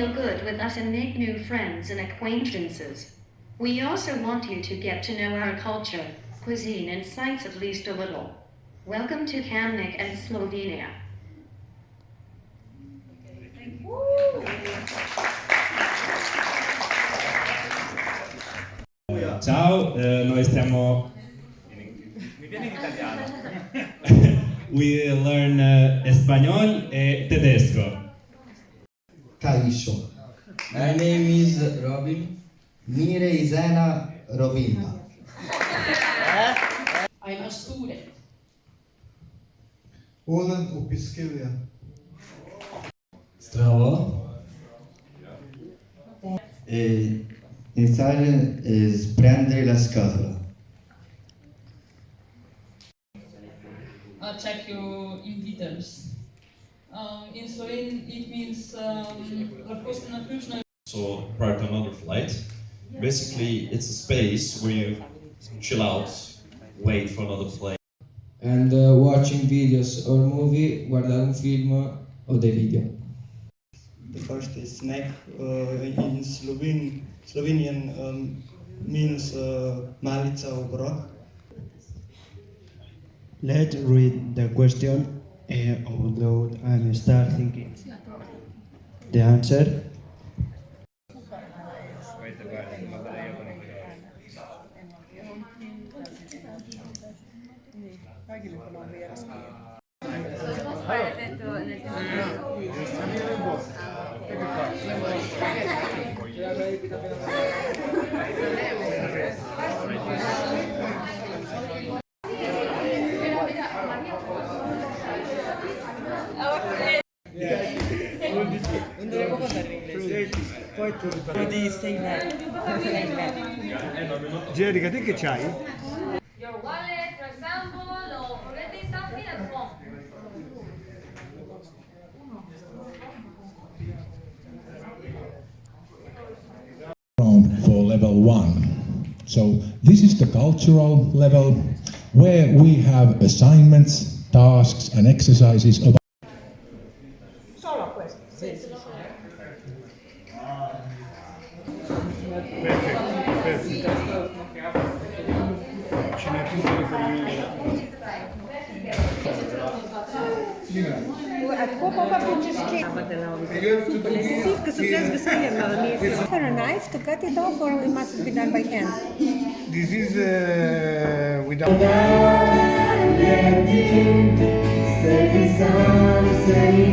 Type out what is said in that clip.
feel good with us and make new friends and acquaintances. We also want you to get to know our culture, cuisine and sites at least a little. Welcome to Kamnik and Slovenia. Ciao, noi stiamo... Mi viene in italiano. We learn español e tedesco. Kaisho. My name is Robin. Mire Izena Rovinda. I'm a student. Olen upiskilja. Zdravo. Iniziare prendere la scatola. I'll check you in details. In Slovene it means lahko ste naključno. So prior to another flight, basically it's a space where you chill out, wait for another plane. And watching videos or movie, guardare un film o dei video. The first is snack in Slovenian means malica obrok. Let's read the question out and start thinking. The answer. Jerica, te che c'hai? Your wallet, for example, or forgetting something at home. For level 1. So this is the cultural level where we have assignments, tasks and exercises about Solo questo. Sì, sì, Ce n'è tutto riferimento. For a knife to cut it off, or it must be done by hand? This is without... Say